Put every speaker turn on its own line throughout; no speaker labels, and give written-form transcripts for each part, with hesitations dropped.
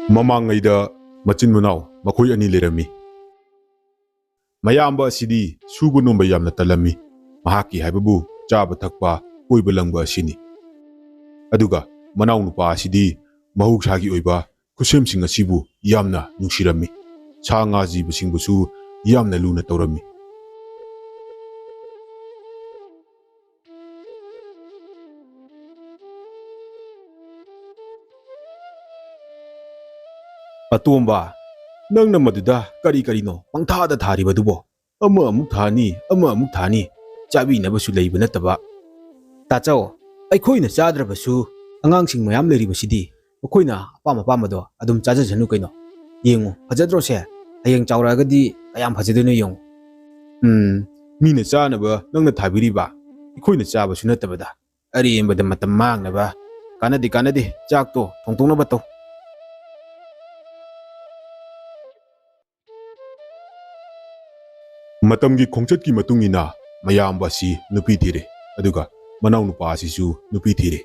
ꯃꯃꯥꯡꯉꯩꯗ ꯃꯆꯤꯟ ꯃꯅꯥꯎ ꯃꯈꯣꯏ ꯑꯅꯤ ꯂꯩꯔꯝꯃꯤ꯫ ꯃꯌꯥꯝꯕ ꯑꯁꯤꯗꯤ ꯁꯨꯕ ꯅꯣꯝꯕ ꯌꯥꯝꯅ ꯇꯜꯂꯝꯃꯤ꯫ ꯃꯍꯥꯛꯀꯤ ꯍꯥꯏꯕꯕꯨ ꯆꯥꯕ ꯊꯛꯄ ꯀꯣꯏꯕ ꯂꯪꯕ ꯑꯁꯤꯅꯤ꯫ ꯑꯗꯨꯒ ꯃꯅꯥꯎ ꯅꯨꯄꯥ ꯑꯁꯤꯗꯤ ꯃꯍꯧꯁꯥꯒꯤ ꯑꯣꯏꯕ ꯈꯨꯠꯁꯦꯝꯁꯤꯡ ꯑꯁꯤꯕꯨ ꯌꯥꯝꯅ ꯅꯨꯡꯁꯤꯔꯝꯃꯤ꯫ ꯁꯥ ꯉꯥ ꯖꯤꯕꯁꯤꯡꯕꯨꯁꯨ ꯌꯥꯝꯅ ꯂꯨꯅ ꯇꯧꯔꯝꯃꯤ꯫
ꯑꯇꯣꯝꯕ, ꯅꯪꯅ ꯃꯗꯨꯗ ꯀꯔꯤ ꯀꯔꯤꯅꯣ ꯄꯪꯊꯥꯗ ꯊꯥꯔꯤꯕꯗꯨꯕꯣ? ꯑꯃ ꯑꯃꯨꯛ ꯊꯥꯅꯤ, ꯑꯃ ꯑꯃꯨꯛ ꯊꯥꯅꯤ, ꯆꯥꯕꯤꯅꯕꯁꯨ ꯂꯩꯕ ꯅꯠꯇꯕ꯫ ꯇꯥꯆꯧ, ꯑꯩꯈꯣꯏꯅ ꯆꯥꯗ꯭ꯔꯕꯁꯨ ꯑꯉꯥꯡꯁꯤꯡ ꯃꯌꯥꯝ ꯂꯩꯔꯤꯕꯁꯤꯗꯤ ꯃꯈꯣꯏꯅ ꯑꯄꯥꯝ ꯑꯄꯥꯝꯕꯗꯣ ꯑꯗꯨꯝ ꯆꯥꯖꯁꯅꯨ ꯀꯩꯅꯣ꯫ ꯌꯦꯡꯉꯨ, ꯐꯖꯗ꯭ꯔꯣꯁꯦ? ꯍꯌꯦꯡ ꯆꯥꯎꯔꯛꯑꯒꯗꯤ ꯀꯌꯥꯝ ꯐꯖꯗꯣꯏꯅꯣ ꯌꯦꯡꯉꯨ꯫
ꯃꯤꯅ ꯆꯥꯅꯕ ꯅꯪꯅ ꯊꯥꯕꯤꯔꯤꯕ, ꯑꯩꯈꯣꯏꯅ ꯆꯥꯕꯁꯨ ꯅꯠꯇꯕꯗ꯫
ꯑꯔꯦꯝꯕꯗ ꯃꯇꯝ ꯃꯥꯡꯅꯕ. ꯀꯥꯟꯅꯗꯦ ꯀꯥꯟꯅꯗꯦ, ꯆꯥꯛꯇꯣ ꯊꯣꯡꯗꯣꯛꯅꯕ ꯇꯧ꯫
ꯃꯇꯝꯒꯤ ꯈꯣꯡꯆꯠꯀꯤ ꯃꯇꯨꯡ ꯏꯟꯅ ꯃꯌꯥꯝꯕ ꯑꯁꯤ ꯅꯨꯄꯤ ꯊꯤꯔꯦ, ꯑꯗꯨꯒ ꯃꯅꯥꯎ ꯅꯨꯄꯥ ꯑꯁꯤꯁꯨ ꯅꯨꯄꯤ ꯊꯤꯔꯦ꯫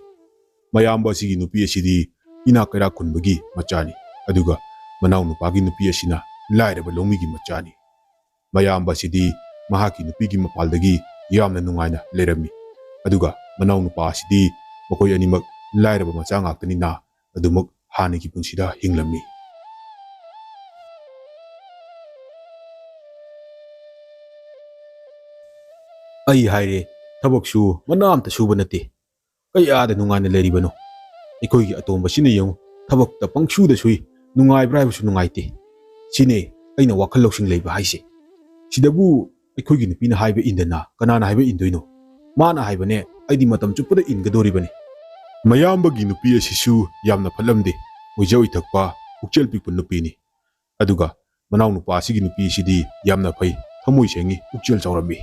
ꯃꯌꯥꯝꯕ ꯑꯁꯤꯒꯤ ꯅꯨꯄꯤ ꯑꯁꯤꯗꯤ ꯏꯅꯥꯛ ꯀꯩꯔꯥꯛ ꯈꯨꯟꯕꯒꯤ ꯃꯆꯥꯅꯤ, ꯑꯗꯨꯒ ꯃꯅꯥꯎ ꯅꯨꯄꯥꯒꯤ ꯅꯨꯄꯤ ꯑꯁꯤꯅ ꯂꯥꯏꯔꯕ ꯂꯧꯃꯤꯒꯤ ꯃꯆꯥꯅꯤ꯫ ꯃꯌꯥꯝꯕ ꯑꯁꯤꯗꯤ ꯃꯍꯥꯛꯀꯤ ꯅꯨꯄꯤꯒꯤ ꯃꯄꯥꯜꯗꯒꯤ ꯌꯥꯝꯅ ꯅꯨꯡꯉꯥꯏꯅ ꯂꯩꯔꯝꯃꯤ, ꯑꯗꯨꯒ ꯃꯅꯥꯎ ꯅꯨꯄꯥ ꯑꯁꯤꯗꯤ ꯃꯈꯣꯏ ꯑꯅꯤꯃꯛ ꯂꯥꯏꯔꯕ ꯃꯆꯥ ꯉꯥꯛꯇꯅꯤꯅ ꯑꯗꯨꯃꯛ ꯍꯥꯟꯅꯒꯤ ꯄꯨꯟꯁꯤꯗ ꯍꯤꯡꯂꯝꯃꯤ꯫
ꯑꯩ ꯍꯥꯏꯔꯦ, ꯊꯕꯛꯁꯨ ꯃꯅꯥ ꯑꯝꯇ ꯁꯨꯕ ꯅꯠꯇꯦ, ꯀꯌꯥꯗ ꯅꯨꯡꯉꯥꯏꯅ ꯂꯩꯔꯤꯕꯅꯣ꯫ ꯑꯩꯈꯣꯏꯒꯤ ꯑꯇꯣꯝꯕꯁꯤꯅ ꯌꯦꯡꯉꯨ, ꯊꯕꯛꯇ ꯄꯪꯁꯨꯗ ꯁꯨꯏ, ꯅꯨꯡꯉꯥꯏꯕ꯭ꯔꯥ ꯍꯥꯏꯕꯁꯨ ꯅꯨꯡꯉꯥꯏꯇꯦ꯫ ꯁꯤꯅꯦ ꯑꯩꯅ ꯋꯥꯈꯜ ꯂꯧꯁꯤꯡ ꯂꯩꯕ ꯍꯥꯏꯁꯦ꯫ ꯁꯤꯗꯕꯨ ꯑꯩꯈꯣꯏꯒꯤ ꯅꯨꯄꯤꯅ ꯍꯥꯏꯕ ꯏꯟꯗꯅ ꯀꯅꯥꯅ ꯍꯥꯏꯕ ꯏꯟꯗꯣꯏꯅꯣ? ꯃꯥꯅ ꯍꯥꯏꯕꯅꯦ, ꯑꯩꯗꯤ ꯃꯇꯝ ꯆꯨꯞꯄꯗ ꯏꯟꯒꯗꯣꯔꯤꯕꯅꯤ꯫
ꯃꯌꯥꯝꯕꯒꯤ ꯅꯨꯄꯤ ꯑꯁꯤꯁꯨ ꯌꯥꯝꯅ ꯐꯠꯂꯝꯗꯦ, ꯑꯣꯏꯖ ꯑꯣꯏꯊꯛꯄ ꯄꯨꯛꯆꯦꯜ ꯄꯤꯛꯄ ꯅꯨꯄꯤꯅꯤ꯫ ꯑꯗꯨꯒ ꯃꯅꯥꯎ ꯅꯨꯄꯥ ꯑꯁꯤꯒꯤ ꯅꯨꯄꯤ ꯑꯁꯤꯗꯤ ꯌꯥꯝꯅ ꯐꯩ, ꯊꯃꯣꯏ ꯁꯦꯡꯉꯤ, ꯄꯨꯛꯆꯦꯜ ꯆꯥꯎꯔꯝꯃꯤ꯫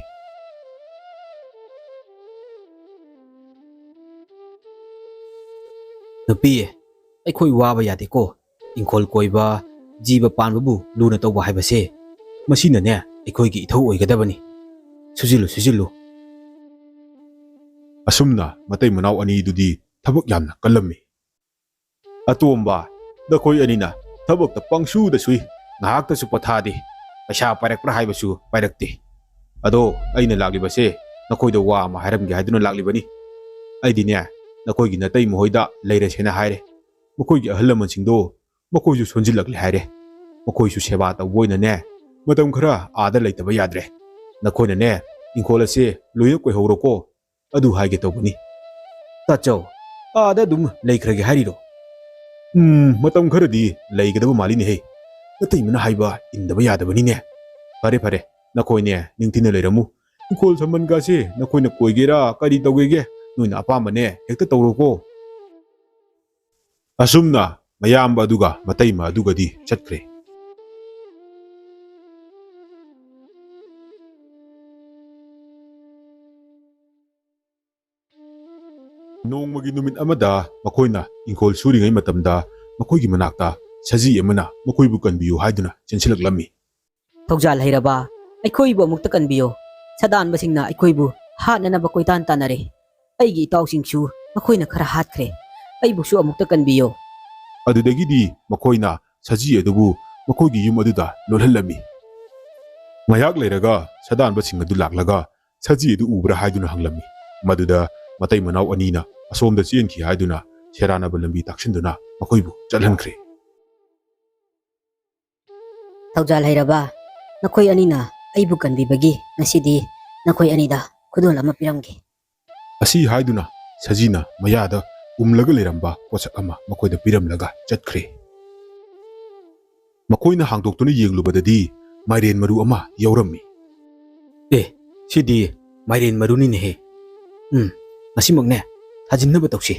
ꯅꯨꯄꯤ, ꯑꯩꯈꯣꯏ ꯋꯥꯕ ꯌꯥꯗꯦꯀꯣ꯫ ꯏꯪꯈꯣꯜ ꯀꯣꯏꯕ, ꯖꯤꯕ ꯄꯥꯟꯕꯕꯨ ꯂꯨꯅ ꯇꯧꯕ ꯍꯥꯏꯕꯁꯦ ꯃꯁꯤꯅꯅꯦ ꯑꯩꯈꯣꯏꯒꯤ ꯏꯊꯧ ꯑꯣꯏꯒꯗꯕꯅꯤ꯫ ꯁꯨꯖꯤꯜꯂꯨ ꯁꯨꯖꯤꯜꯂꯨ꯫
ꯑꯁꯨꯝꯅ ꯃꯇꯩ ꯃꯅꯥꯎ ꯑꯅꯤꯗꯨꯗꯤ ꯊꯕꯛ ꯌꯥꯝꯅ ꯀꯜꯂꯝꯃꯤ꯫
ꯑꯇꯣꯝꯕ, ꯅꯈꯣꯏ ꯑꯅꯤꯅ ꯊꯕꯛꯇ ꯄꯪꯁꯨꯗ ꯁꯨꯏ, ꯉꯥꯏꯍꯥꯛꯇꯁꯨ ꯄꯣꯊꯥꯗꯦ, ꯄꯩꯁꯥ ꯄꯥꯏꯔꯛꯄ꯭ꯔꯥ ꯍꯥꯏꯕꯁꯨ ꯄꯥꯏꯔꯛꯇꯦ꯫ ꯑꯗꯣ ꯑꯩꯅ ꯂꯥꯛꯂꯤꯕꯁꯦ ꯅꯈꯣꯏꯗ ꯋꯥ ꯑꯃ ꯍꯥꯏꯔꯝꯒꯦ ꯍꯥꯏꯗꯨꯅ ꯂꯥꯛꯂꯤꯕꯅꯤ꯫ ꯑꯩꯗꯤꯅꯦ ꯅꯈꯣꯏꯒꯤ ꯅꯇꯩ ꯃꯈꯣꯏꯗ ꯂꯩꯔꯁꯦꯅ ꯍꯥꯏꯔꯦ꯫ ꯃꯈꯣꯏꯒꯤ ꯑꯍꯜ ꯂꯃꯟꯁꯤꯡꯗꯣ ꯃꯈꯣꯏꯁꯨ ꯁꯣꯟꯖꯤꯜꯂꯛꯂꯦ ꯍꯥꯏꯔꯦ꯫ ꯃꯈꯣꯏꯁꯨ ꯁꯦꯕꯥ ꯇꯧꯕ ꯑꯣꯏꯅꯅꯦ ꯃꯇꯝ ꯈꯔ ꯑꯥꯗ ꯂꯩꯇꯕ ꯌꯥꯗ꯭ꯔꯦ꯫ ꯅꯈꯣꯏꯅꯅꯦ ꯏꯪꯈꯣꯜ ꯑꯁꯦ ꯂꯣꯏꯅ ꯀꯣꯏꯍꯧꯔꯣꯀꯣ, ꯑꯗꯨ ꯍꯥꯏꯒꯦ ꯇꯧꯕꯅꯤ꯫ ꯇꯥꯆꯧ, ꯑꯥꯗ ꯑꯗꯨꯝ ꯂꯩꯈ꯭ꯔꯒꯦ ꯍꯥꯏꯔꯤꯔꯣ?
ꯃꯇꯝ ꯈꯔꯗꯤ ꯂꯩꯒꯗꯕ ꯃꯥꯜꯂꯤꯅꯦꯍꯦ꯫
ꯅꯇꯩꯃꯅ ꯍꯥꯏꯕ ꯏꯟꯗꯕ ꯌꯥꯗꯕꯅꯤꯅꯦ꯫
ꯐꯔꯦ ꯐꯔꯦ, ꯅꯈꯣꯏꯅꯦ ꯅꯤꯡꯊꯤꯅ ꯂꯩꯔꯝꯃꯨ꯫ ꯏꯪꯈꯣꯜ ꯁꯝꯕꯟꯒꯥꯁꯦ ꯅꯈꯣꯏꯅ ꯀꯣꯏꯒꯦꯔꯥ ꯀꯔꯤ ꯇꯧꯒꯦꯒꯦ ꯅꯣꯏꯅ ꯑꯄꯥꯝꯕꯅꯦ ꯍꯦꯛꯇ ꯇꯧꯔꯣꯀꯣ꯫ ꯑꯁꯨꯝꯅ ꯃꯌꯥꯝꯕ ꯑꯗꯨꯒ ꯃꯇꯩꯃ ꯑꯗꯨꯒꯗꯤ ꯆꯠꯈ꯭ꯔꯦ꯫ ꯅꯣꯡꯃꯒꯤ ꯅꯨꯃꯤꯠ ꯑꯃꯗ ꯃꯈꯣꯏꯅ ꯏꯪꯈꯣꯜ ꯁꯨꯔꯤꯉꯩ ꯃꯇꯝꯗ ꯃꯈꯣꯏꯒꯤ ꯃꯅꯥꯛꯇ ꯁꯖꯤ ꯑꯃꯅ ꯃꯈꯣꯏꯕꯨ ꯀꯟꯕꯤꯌꯨ ꯍꯥꯏꯗꯨꯅ ꯆꯦꯟꯁꯤꯜꯂꯛꯂꯝꯃꯤ꯫
ꯊꯧꯖꯥꯜ ꯍꯩꯔꯕ, ꯑꯩꯈꯣꯏꯕꯨ ꯑꯃꯨꯛꯇ ꯀꯟꯕꯤꯌꯣ꯫ ꯁꯗꯥꯟꯕꯁꯤꯡꯅ ꯑꯩꯈꯣꯏꯕꯨ ꯍꯥꯠꯅꯅꯕ ꯀꯣꯏꯇꯥꯟ ꯇꯥꯟꯅꯔꯦ꯫ ꯑꯩꯒꯤ ꯏꯇꯥꯎꯁꯤꯡꯁꯨ ꯃꯈꯣꯏꯅ ꯈꯔ ꯍꯥꯠꯈ꯭ꯔꯦ꯫ ꯑꯩꯕꯨꯁꯨ ꯑꯃꯨꯛꯇ ꯀꯟꯕꯤꯌꯣ꯫
ꯑꯗꯨꯗꯒꯤꯗꯤ ꯃꯈꯣꯏꯅ ꯁꯖꯤ ꯑꯗꯨꯕꯨ ꯃꯈꯣꯏꯒꯤ ꯌꯨꯝ ꯑꯗꯨꯗ ꯂꯣꯠꯍꯜꯂꯝꯃꯤ꯫ ꯉꯥꯏꯍꯥꯛ ꯂꯩꯔꯒ ꯁꯗꯥꯟꯕꯁꯤꯡ ꯑꯗꯨ ꯂꯥꯛꯂꯒ ꯁꯖꯤ ꯑꯗꯨ ꯎꯕ꯭ꯔꯥ ꯍꯥꯏꯗꯨꯅ ꯍꯪꯂꯝꯃꯤ꯫ ꯃꯗꯨꯗ ꯃꯇꯩ ꯃꯅꯥꯎ ꯑꯅꯤꯅ ꯑꯁꯣꯝꯗ ꯆꯦꯟꯈꯤ ꯍꯥꯏꯗꯨꯅ ꯁꯦꯔꯥꯟꯅꯕ ꯂꯝꯕꯤ ꯇꯥꯛꯁꯤꯟꯗꯨꯅ ꯃꯈꯣꯏꯕꯨ ꯆꯠꯍꯟꯈ꯭ꯔꯦ꯫
ꯊꯧꯖꯥꯜ ꯍꯩꯔꯕ, ꯅꯈꯣꯏ ꯑꯅꯤꯅ ꯑꯩꯕꯨ ꯀꯟꯕꯤꯕꯒꯤ ꯉꯁꯤꯗꯤ ꯅꯈꯣꯏ ꯑꯅꯤꯗ ꯈꯨꯗꯣꯜ ꯑꯃ ꯄꯤꯔꯝꯒꯦ꯫
ꯑꯁꯤ ꯍꯥꯏꯗꯨꯅ ꯁꯖꯤꯅ ꯃꯌꯥꯗ ꯎꯝꯂꯒ ꯂꯩꯔꯝꯕ ꯄꯣꯠꯁꯛ ꯑꯃ ꯃꯈꯣꯏꯗ ꯄꯤꯔꯝꯂꯒ ꯆꯠꯈ꯭ꯔꯦ꯫ ꯃꯈꯣꯏꯅ ꯍꯥꯡꯗꯣꯛꯇꯨꯅ ꯌꯦꯡꯂꯨꯕꯗꯗꯤ ꯃꯥꯏꯔꯦꯟ ꯃꯔꯨ ꯑꯃ ꯌꯥꯎꯔꯝꯃꯤ꯫
ꯁꯤꯗꯤ ꯃꯥꯏꯔꯦꯟ ꯃꯔꯨꯅꯤꯅꯦꯍꯦ꯫ ꯉꯁꯤꯃꯛꯅꯦ ꯊꯥꯖꯤꯟꯅꯕ ꯇꯧꯁꯤ꯫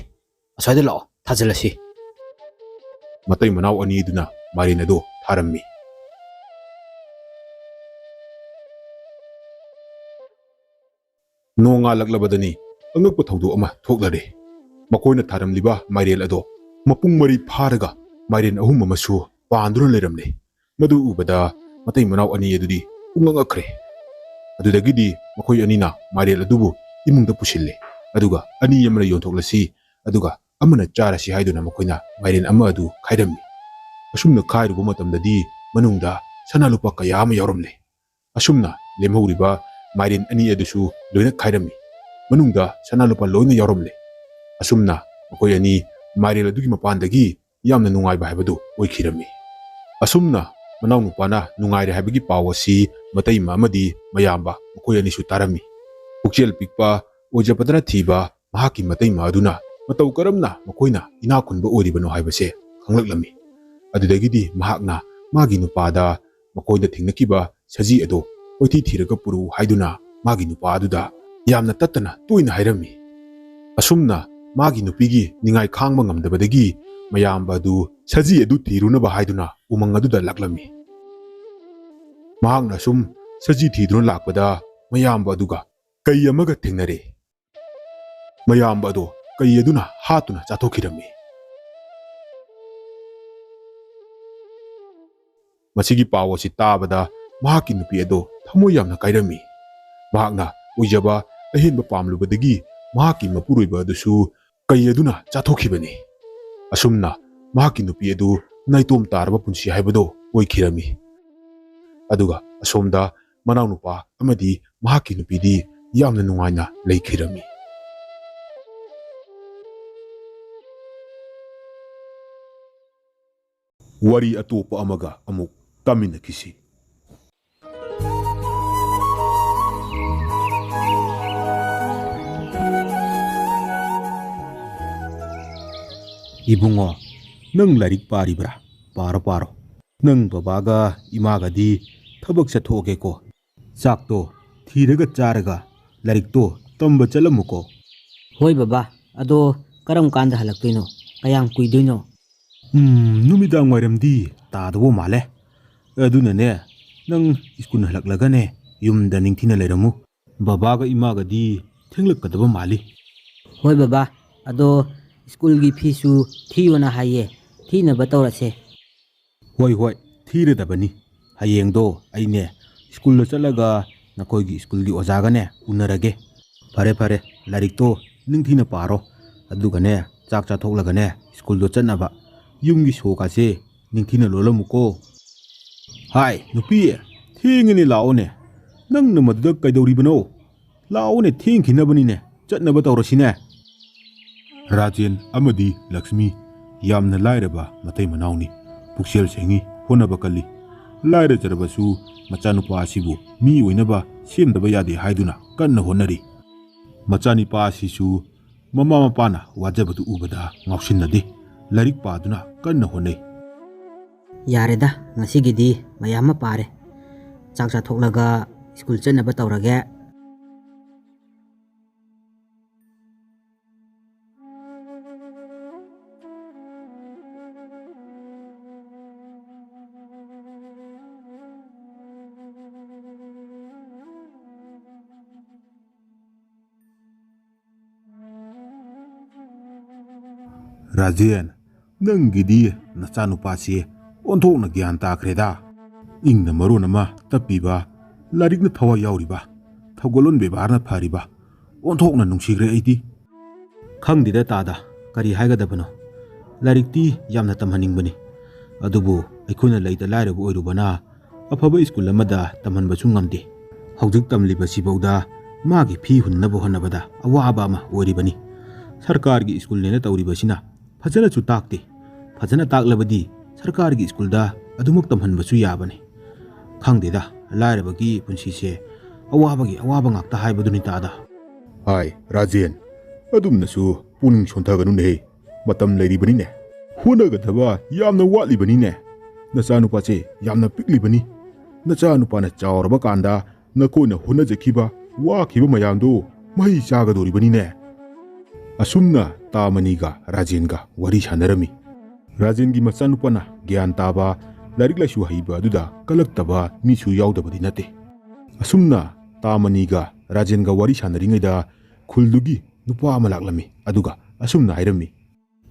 ꯑꯁ꯭ꯋꯥꯏꯗ ꯂꯥꯛꯑꯣ, ꯊꯥꯖꯤꯜꯂꯁꯤ꯫
ꯃꯇꯩ ꯃꯅꯥꯎ ꯑꯅꯤꯗꯨꯅ ꯃꯥꯏꯔꯦꯟ ꯑꯗꯨ ꯊꯥꯔꯝꯃꯤ꯫ ꯅꯣꯡꯉꯥꯜꯂꯛꯂꯕꯗꯅꯤ ꯑꯉꯛꯄ ꯊꯧꯗꯣꯛ ꯑꯃ ꯊꯣꯛꯂꯔꯦ꯫ ꯃꯈꯣꯏꯅ ꯊꯥꯔꯝꯂꯤꯕ ꯃꯥꯏꯔꯦꯟ ꯑꯗꯣ ꯃꯄꯨꯡ ꯃꯔꯩ ꯐꯥꯔꯒ ꯃꯥꯏꯔꯦꯟ ꯑꯍꯨꯝ ꯑꯃꯁꯨ ꯄꯥꯟꯗꯨꯅ ꯂꯩꯔꯝꯂꯦ꯫ ꯃꯗꯨ ꯎꯕꯗ ꯃꯇꯩ ꯃꯅꯥꯎ ꯑꯅꯤ ꯑꯗꯨꯗꯤ ꯄꯨꯡꯉꯛ-ꯉꯛꯈ꯭ꯔꯦ꯫ ꯑꯗꯨꯗꯒꯤꯗꯤ ꯃꯈꯣꯏ ꯑꯅꯤꯅ ꯃꯥꯏꯔꯦꯟ ꯑꯗꯨꯕꯨ ꯏꯃꯨꯡꯗ ꯄꯨꯁꯤꯜꯂꯦ, ꯑꯗꯨꯒ ꯑꯅꯤ ꯑꯃꯅ ꯌꯣꯟꯊꯣꯛꯂꯁꯤ, ꯑꯗꯨꯒ ꯑꯃꯅ ꯆꯥꯔꯁꯤ ꯍꯥꯏꯗꯨꯅ ꯃꯈꯣꯏꯅ ꯃꯥꯏꯔꯦꯟ ꯑꯃ ꯑꯗꯨ ꯈꯥꯏꯔꯝꯃꯤ꯫ ꯑꯁꯨꯝꯅ ꯈꯥꯏꯔꯨꯕ ꯃꯇꯝꯗꯗꯤ ꯃꯅꯨꯡꯗ ꯁꯅꯥ ꯂꯨꯄꯥ ꯀꯌꯥ ꯑꯃ ꯌꯥꯎꯔꯝꯂꯦ꯫ ꯑꯁꯨꯝꯅ ꯂꯦꯝꯍꯧꯔꯤꯕ ꯃꯥꯏꯔꯦꯟ ꯑꯅꯤ ꯑꯗꯨꯁꯨ ꯂꯣꯏꯅ ꯈꯥꯏꯔꯝꯃꯤ꯫ ꯃꯅꯨꯡꯗ ꯁꯅꯥ ꯂꯨꯄꯥ ꯂꯣꯏꯅ ꯌꯥꯎꯔꯝꯂꯦ꯫ ꯑꯁꯨꯝꯅ ꯃꯈꯣꯏ ꯑꯅꯤ ꯃꯥꯏꯔꯦꯟ ꯑꯗꯨꯒꯤ ꯃꯄꯥꯟꯗꯒꯤ ꯌꯥꯝꯅ ꯅꯨꯡꯉꯥꯏꯕ ꯍꯥꯏꯕꯗꯨ ꯑꯣꯏꯈꯤꯔꯝꯃꯤ꯫ ꯑꯁꯨꯝꯅ ꯃꯅꯥꯎꯅꯨꯄꯥꯅ ꯅꯨꯡꯉꯥꯏꯔꯦ ꯍꯥꯏꯕꯒꯤ ꯄꯥꯎ ꯑꯁꯤ ꯃꯇꯩꯃ ꯑꯃꯗꯤ ꯃꯌꯥꯝꯕ ꯃꯈꯣꯏ ꯑꯅꯤꯁꯨ ꯇꯥꯔꯝꯃꯤ꯫ ꯄꯨꯛꯆꯦꯜ ꯄꯤꯛꯄ ꯑꯣꯏꯖꯕꯗꯅ ꯊꯤꯕ ꯃꯍꯥꯛꯀꯤ ꯃꯇꯩꯃ ꯑꯗꯨꯅ ꯃꯇꯧ ꯀꯔꯝꯅ ꯃꯈꯣꯏꯅ ꯏꯅꯥꯛ ꯈꯨꯟꯕ ꯑꯣꯏꯔꯤꯕꯅꯣ ꯍꯥꯏꯕꯁꯦ ꯈꯪꯂꯛꯂꯝꯃꯤ꯫ ꯑꯗꯨꯗꯒꯤꯗꯤ ꯃꯍꯥꯛꯅ ꯃꯥꯒꯤ ꯅꯨꯄꯥꯗ ꯃꯈꯣꯏꯗ ꯊꯦꯡꯅꯈꯤꯕ ꯁꯖꯤ ꯑꯗꯣ ꯀꯣꯏꯊꯤ ꯊꯤꯔꯒ ꯄꯨꯔꯛꯎ ꯍꯥꯏꯗꯨꯅ ꯃꯥꯒꯤ ꯅꯨꯄꯥ ꯑꯗꯨꯗ ꯌꯥꯝꯅ ꯇꯠꯇꯅ ꯇꯣꯏꯅ ꯍꯥꯏꯔꯝꯃꯤ꯫ ꯑꯁꯨꯝꯅ ꯃꯥꯒꯤ ꯅꯨꯄꯤꯒꯤ ꯅꯤꯡꯉꯥꯏ ꯈꯥꯡꯕ ꯉꯝꯗꯕꯗꯒꯤ ꯃꯌꯥꯝꯕ ꯑꯗꯨ ꯁꯖꯤ ꯑꯗꯨ ꯊꯤꯔꯨꯅꯕ ꯍꯥꯏꯗꯨꯅ ꯎꯃꯪ ꯑꯗꯨꯗ ꯂꯥꯛꯂꯝꯃꯤ꯫ ꯃꯍꯥꯛꯅ ꯁꯨꯝ ꯁꯖꯤ ꯊꯤꯗꯨꯅ ꯂꯥꯛꯄꯗ ꯃꯌꯥꯝꯕ ꯑꯗꯨꯒ ꯀꯩ ꯑꯃꯒ ꯊꯦꯡꯅꯔꯦ꯫ ꯃꯌꯥꯝꯕ ꯑꯗꯣ ꯀꯩ ꯑꯗꯨꯅ ꯍꯥꯠꯇꯨꯅ ꯆꯥꯊꯣꯛꯈꯤꯔꯝꯃꯤ꯫ ꯃꯁꯤꯒꯤ ꯄꯥꯎ ꯑꯁꯤ ꯇꯥꯕꯗ ꯃꯍꯥꯛꯀꯤ ꯅꯨꯄꯤ ꯑꯗꯣ ꯊꯃꯣꯏ ꯌꯥꯝꯅ ꯀꯥꯏꯔꯝꯃꯤ꯫ ꯃꯍꯥꯛꯅ ꯑꯣꯏꯖꯕ ꯑꯍꯦꯟꯕ ꯄꯥꯝꯂꯨꯕꯗꯒꯤ ꯃꯍꯥꯛꯀꯤ ꯃꯄꯨꯔꯣꯏꯕ ꯑꯗꯨꯁꯨ ꯀꯩ ꯑꯗꯨꯅ ꯆꯥꯊꯣꯛꯈꯤꯕꯅꯤ꯫ ꯑꯁꯨꯝꯅ ꯃꯍꯥꯛꯀꯤ ꯅꯨꯄꯤ ꯑꯗꯨ ꯅꯥꯏꯇꯣꯝ ꯇꯥꯔꯕ ꯄꯨꯟꯁꯤ ꯍꯥꯏꯕꯗꯣ ꯑꯣꯏꯈꯤꯔꯝꯃꯤ꯫ ꯑꯗꯨꯒ ꯑꯁꯣꯝꯗ ꯃꯅꯥꯎꯅꯨꯄꯥ ꯑꯃꯗꯤ ꯃꯍꯥꯛꯀꯤ ꯅꯨꯄꯤꯗꯤ ꯌꯥꯝꯅ ꯅꯨꯡꯉꯥꯏꯅ ꯂꯩꯈꯤꯔꯝꯃꯤ꯫ ꯋꯥꯔꯤ ꯑꯇꯣꯞꯄ ꯑꯃꯒ ꯑꯃꯨꯛ ꯇꯥꯃꯤꯟꯅꯈꯤꯁꯤ꯫
이붕어, 능 라릭 빠리브라, 빠로. 능 바바가 이마가디 터벅 ꯆꯠꯊꯣꯛꯑꯒꯦꯀꯣ. ꯆꯥꯛꯇꯣ ꯊꯤꯔꯒ ꯆꯥꯔꯒ ꯂꯥꯏꯔꯤꯛꯇꯣ ꯇꯝꯕ ꯆꯠꯂꯝꯃꯨꯀꯣ.
ꯍꯣꯏ ꯕꯕꯥ, ꯑꯗꯣ ꯀꯔꯝ ꯀꯥꯟꯗ ꯍꯜꯂꯛꯇꯣꯏꯅꯣ? ꯀꯌꯥꯝ ꯀꯨꯏꯗꯣꯏꯅꯣ?
ꯅꯨꯃꯤꯗꯥꯡ ꯋꯥꯏꯔꯝꯗꯤ ꯇꯥꯗꯧꯕ ꯃꯥꯜꯂꯦ. ꯑꯗꯨꯅꯅꯦ, ꯅꯪ ꯁ꯭ꯀꯨꯜ ꯍꯜꯂꯛꯂꯒꯅꯦ ꯌꯨꯝꯗ ꯅꯤꯡꯊꯤꯅ ꯂꯩꯔꯝꯃꯨ. ꯕꯕꯥꯒ ꯏꯃꯥꯒꯗꯤ ꯊꯦꯡꯂꯛꯀꯗꯕ ꯃꯥꯜꯂꯤ.
ꯍꯣꯏ ꯕꯕꯥ, ꯑꯗꯣ ꯁ꯭ꯀꯨꯜꯒꯤ ꯐꯤꯁꯨ ꯊꯤꯌꯣꯅ ꯍꯥꯏꯌꯦ. ꯊꯤꯅꯕ ꯇꯧꯔꯁꯦ꯫
ꯍꯣꯏ, ꯊꯤꯔꯗꯕꯅꯤ. ꯍꯌꯦꯡꯗꯣ ꯑꯩꯅꯦ ꯁ꯭ꯀꯨꯜꯗ ꯆꯠꯂꯒ ꯅꯈꯣꯏꯒꯤ ꯁ꯭ꯀꯨꯜꯒꯤ ꯑꯣꯖꯥꯒꯅꯦ ꯎꯅꯔꯒꯦ. ꯐꯔꯦ, ꯂꯥꯏꯔꯤꯛꯇꯣ ꯅꯤꯡꯊꯤꯅ ꯄꯥꯔꯣ. ꯑꯗꯨꯒꯅꯦ ꯆꯥꯛ ꯆꯥꯊꯣꯛꯂꯒꯅꯦ ꯁ꯭ꯀꯨꯜꯗꯣ ꯆꯠꯅꯕ. ꯌꯨꯝꯒꯤ ꯁꯣꯀꯥꯁꯦ ꯅꯤꯡꯊꯤꯅ ꯂꯣꯜꯂꯝꯃꯨꯀꯣ. ꯍꯥꯏ ꯅꯨꯄꯤ, ꯊꯦꯡꯉꯦꯅꯦ, ꯂꯥꯛꯑꯣꯅꯦ. ꯅꯪꯅ ꯃꯗꯨꯗ ꯀꯩꯗꯧꯔꯤꯕꯅꯣ? ꯂꯥꯛꯑꯣꯅꯦ, ꯊꯦꯡꯈꯤꯅꯕꯅꯤꯅꯦ. ꯆꯠꯅꯕ ꯇꯧꯔꯁꯤꯅꯦ.
ꯔꯥꯖꯦꯟ ꯑꯃꯗꯤ ꯂꯛꯁꯃꯤ ꯌꯥꯝꯅ ꯂꯥꯏꯔꯕ ꯃꯇꯩ ꯃꯅꯥꯎꯅꯤ꯫ ꯄꯨꯛꯆꯦꯜ ꯁꯦꯡꯉꯤ, ꯍꯣꯠꯅꯕ ꯀꯜꯂꯤ꯫ ꯂꯥꯏꯔꯖꯔꯕꯁꯨ ꯃꯆꯥꯅꯨꯄꯥ ꯑꯁꯤꯕꯨ ꯃꯤ ꯑꯣꯏꯅꯕ ꯁꯦꯝꯗꯕ ꯌꯥꯗꯦ ꯍꯥꯏꯗꯨꯅ ꯀꯟꯅ ꯍꯣꯠꯅꯔꯤ꯫ ꯃꯆꯥꯅꯨꯄꯥ ꯑꯁꯤꯁꯨ ꯃꯃꯥ ꯃꯄꯥꯅ ꯋꯥꯖꯕꯗꯨ ꯎꯕꯗ ꯉꯥꯎꯁꯤꯟꯅꯗꯦ꯫ ꯂꯥꯏꯔꯤꯛ ꯄꯥꯗꯨꯅ ꯀꯟꯅ ꯍꯣꯠꯅꯩ꯫
ꯌꯥꯔꯦꯗ, ꯉꯁꯤꯒꯤꯗꯤ ꯃꯌꯥꯝ ꯑꯃ ꯄꯥꯔꯦ. ꯆꯥꯛ ꯆꯥꯊꯣꯛꯂꯒ ꯁ꯭ꯀꯨꯜ ꯆꯠꯅꯕ ꯇꯧꯔꯒꯦ.
ꯔꯥꯖꯦꯟ, ꯅꯪꯒꯤꯗꯤ ꯅꯆꯥꯅꯨꯄꯥꯁꯤ ꯑꯣꯟꯊꯣꯛꯅ ꯒ꯭ꯌꯥꯟ ꯇꯥꯈ꯭ꯔꯦꯗ꯫ ꯏꯪꯅ ꯃꯔꯣꯟ ꯑꯃ ꯇꯞꯄꯤꯕ, ꯂꯥꯏꯔꯤꯛꯅ ꯊꯋꯥꯏ ꯌꯥꯎꯔꯤꯕ, ꯊꯧꯒꯜꯂꯣꯟ ꯕꯦꯕꯥꯔꯅ ꯐꯔꯤꯕ, ꯑꯣꯟꯊꯣꯛꯅ ꯅꯨꯡꯁꯤꯈ꯭ꯔꯦ ꯑꯩꯗꯤ꯫
ꯈꯪꯗꯦꯗ ꯇꯥꯗ, ꯀꯔꯤ ꯍꯥꯏꯒꯗꯕꯅꯣ? ꯂꯥꯏꯔꯤꯛꯇꯤ ꯌꯥꯝꯅ ꯇꯝꯍꯟꯅꯤꯡꯕꯅꯤ. ꯑꯗꯨꯕꯨ ꯑꯩꯈꯣꯏꯅ ꯂꯩꯇ ꯂꯥꯏꯔꯕ ꯑꯣꯏꯔꯨꯕꯅ ꯑꯐꯕ ꯁ꯭ꯀꯨꯜ ꯑꯃꯗ ꯇꯝꯍꯟꯕꯁꯨ ꯉꯝꯗꯦ. ꯍꯧꯖꯤꯛ ꯇꯝꯂꯤꯕꯁꯤꯐꯧꯗ ꯃꯥꯒꯤ ꯐꯤ ꯍꯨꯟꯅꯕ ꯍꯣꯠꯅꯕꯗ ꯑꯋꯥꯕ ꯑꯃ ꯑꯣꯏꯔꯤꯕꯅꯤ꯫ ꯁꯔꯀꯥꯔꯒꯤ ꯁ꯭ꯀꯨꯜꯅꯦꯅ ꯇꯧꯔꯤꯕꯁꯤꯅ ꯐꯖꯅꯁꯨ ꯇꯥꯛꯇꯦ. ꯐꯖꯅ ꯇꯥꯛꯂꯕꯗꯤ ꯁꯔꯀꯥꯔꯒꯤ ꯁ꯭ꯀꯨꯜꯗ ꯑꯗꯨꯃꯛ ꯇꯝꯍꯟꯕꯁꯨ ꯌꯥꯕꯅꯤ꯫ ꯈꯪꯗꯦꯗ, ꯂꯥꯏꯔꯕꯒꯤ ꯄꯨꯟꯁꯤꯁꯦ ꯑꯋꯥꯕꯒꯤ ꯑꯋꯥꯕ ꯉꯥꯛꯇ ꯍꯥꯏꯕꯗꯨꯅꯤ ꯇꯥꯗ꯫
ꯍꯥꯏ ꯔꯥꯖꯦꯟ, ꯑꯗꯨꯝꯅꯁꯨ ꯄꯨꯛꯅꯤꯡ ꯁꯣꯟꯊꯒꯅꯨꯅꯦ꯫ ꯃꯇꯝ ꯂꯩꯔꯤꯕꯅꯤꯅꯦ꯫ ꯍꯣꯠꯅꯒꯗꯕ ꯌꯥꯝꯅ ꯋꯥꯠꯂꯤꯕꯅꯤꯅꯦ꯫ ꯅꯆꯥꯅꯨꯄꯥꯁꯦ ꯌꯥꯝꯅ ꯄꯤꯛꯂꯤꯕꯅꯤ꯫ ꯅꯆꯥꯅꯨꯄꯥꯅ ꯆꯥꯎꯔꯕ ꯀꯥꯟꯗ ꯅꯈꯣꯏꯅ ꯍꯣꯠꯅꯖꯈꯤꯕ, ꯋꯥꯈꯤꯕ ꯃꯌꯥꯝꯗꯣ ꯃꯍꯩ ꯆꯥꯒꯗꯧꯔꯤꯕꯅꯤꯅꯦ꯫ ꯑꯁꯨꯝꯅ ꯇꯥꯃꯅꯤꯒ ꯔꯥꯖꯦꯟꯒ ꯋꯥꯔꯤ ꯁꯥꯟꯅꯔꯝꯃꯤ꯫ ꯔꯥꯖꯦꯟꯒꯤ ꯃꯆꯥꯅꯨꯄꯥꯅ ꯒ꯭ꯌꯥꯟ ꯇꯥꯕ, ꯂꯥꯏꯔꯤꯛ ꯂꯥꯏꯁꯨ ꯍꯩꯕ ꯑꯗꯨꯗ ꯀꯜꯂꯛꯇꯕ ꯃꯤꯁꯨ ꯌꯥꯎꯗꯕꯗꯤ ꯅꯠꯇꯦ꯫ ꯑꯁꯨꯝꯅ ꯇꯥꯃꯅꯤꯒ ꯔꯥꯖꯦꯟꯒ ꯋꯥꯔꯤ ꯁꯥꯟꯅꯔꯤꯉꯩꯗ ꯈꯨꯜꯗꯨꯒꯤ ꯅꯨꯄꯥ ꯑꯃ ꯂꯥꯛꯂꯝꯃꯤ꯫ ꯑꯗꯨꯒ ꯑꯁꯨꯝꯅ ꯍꯥꯏꯔꯝꯃꯤ꯫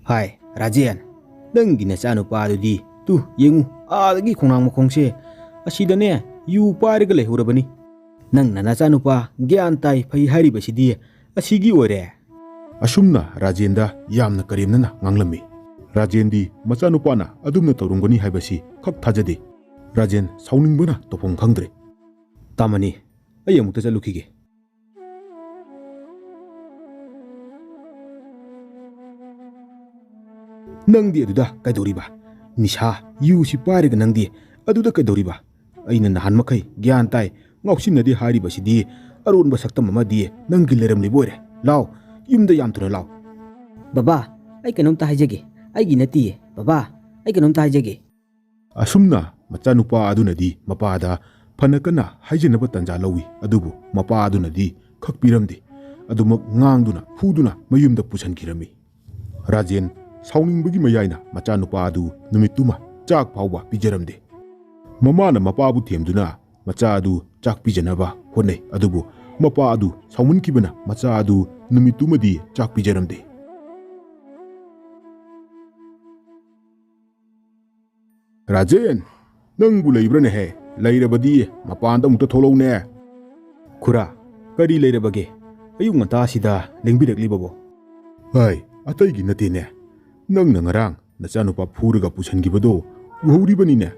ꯍꯥꯏ ꯔꯥꯖꯦꯟ, ꯅꯪꯒꯤ ꯅꯆꯥꯅꯨꯄꯥꯗꯨꯗꯤ ꯌꯦꯡꯉꯨ, ꯑꯥꯗꯒꯤ ꯈꯣꯡꯅꯥꯡ ꯃꯈꯣꯡꯁꯦ ꯑꯁꯤꯗꯅꯦ ꯌꯨ ꯄꯥꯏꯔꯒ ꯂꯩꯍꯧꯔꯕꯅꯤ꯫ ꯅꯪꯅ ꯅꯆꯥꯅꯨꯄꯥ ꯒ꯭ꯌꯥꯟ ꯇꯥꯏ ꯐꯩ ꯍꯥꯏꯔꯤꯕꯁꯤꯗꯤ ꯑꯁꯤꯒꯤ ꯑꯣꯏꯔꯦ꯫
ꯑꯁꯨꯝꯅ ꯔꯥꯖꯦꯟꯗ ꯌꯥꯝꯅ ꯀꯔꯦꯝꯅꯅ ꯉꯥꯡꯂꯝꯃꯤ꯫ Rajendi macanupana adumna tawrungani haibasi khak thajade. Rajen sauningbana tofong khangdre.
Tamani ai amukta chalukhige. Nangdi aduda kaidoriba. Nisha yu si pariga nangdi aduda kaidoriba. Aina nahan makai gyan tai ngausinadi haribasidi aron basaktam amadi nanggi leramli boire. Law yumda yam tuna law.
Baba, ai kanomta haijage. Aigi natiye. Baba, ai kanomta haijage.
Asumna macanupa adunadi mapada fanakana haijenaba tanja lawi adubu mapa adunadi khakpiramde. Adumak ngangduna fuduna mayumda pusankirami. Rajen sauningbagi mayaina macanupa adu numituma chak phawba pijaramde. Mamana mapabu themduna macha adu chak pijanaba honai adubu mapa adu saumunkibana macha adu numitumadi chak pijaramde. Rajen, nangbu leibrane he leirabadi mapanda mukta tholowne.
Khura kari leirabage ayung ngata sida lengbirakli babo.
Hai, ataigi natene. Nang nangarang nacanupa phuraga pusangibado uhuribanine.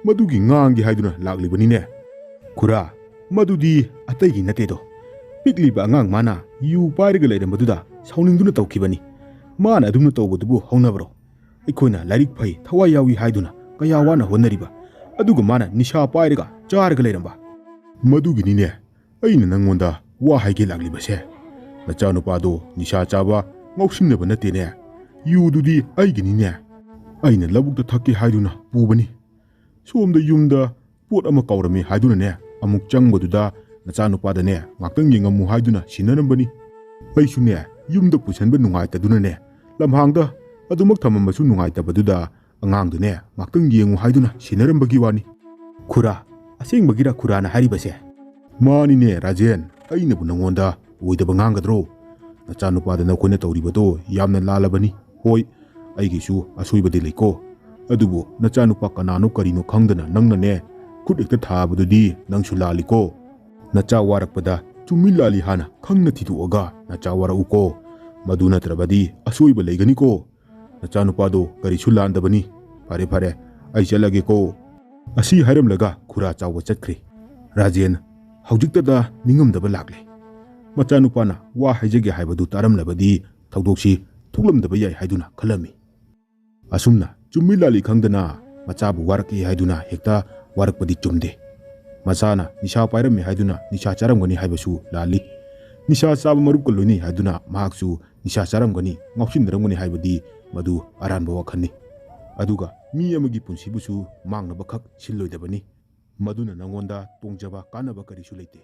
Madugi ngangi haiduna laglibanine.
Khura madudi ataigi natedo. Pikliba angang mana yu pariga leirambaduna sauningduna tawkibani. Mana adumna tawbadubu haunabro. Aikoina lairik phai thawai yawi haiduna kaya wana honariba. Aduga mana nisha pairiga charga leiramba.
Maduginine aina nangonda wa haige laglibase. Nacanupado nisha chaba ngausingnaba natene. Yududi aiginine. Aina labukta thakki haiduna pubani. Somda yumda pot ama kaurami haiduna ne amuk changbaduda nacanupada ne ngaktang yengamu haiduna sinarambani. Aisu ne yumda pusanba nungaitaduna ne lamhangda adumak thamambasu nungaitabaduna angangdune ngaktang yengu haiduna sinarambagi wani.
Khura asengbagira khurana haribase.
Manine Rajen ainabu nangonda oidaba ngangadro. Nacanupada nakoina tawribado yamna lalabani. Hoi aigisu asoibadi leiko. Adubu nacanupa kanano karino khangdana nangnane khut ekta thabadudi nangsu laliko. Nacha warakpada chummi lali hana khangna thituaga nacha warauko. Madu natrabadi asoiba leiganiko. Nacanupado karisu landabani. Fare fare ai chalageko. Asi hairamlaga khura chawa chatkre. Rajen haujiktada ningamdaba lakle. Macanupana wa haijage haibadu taramlabadi thawdoksi thuklamdaba yai haiduna khalami. Asumna chummi lali khangdana machabu waraki haiduna hekta warakpadi chumde. Machana nisha pairami haiduna nisha charamgani haibasu lali. Nisha chaba marup kaluni haiduna mahaksu nisha charamgani ngausindaramgani haibadi madu aranba wakhani. Aduga mi amagi punsibusu mangnaba khak silloidabani. Maduna nangonda tongjaba kanaba karisu leite.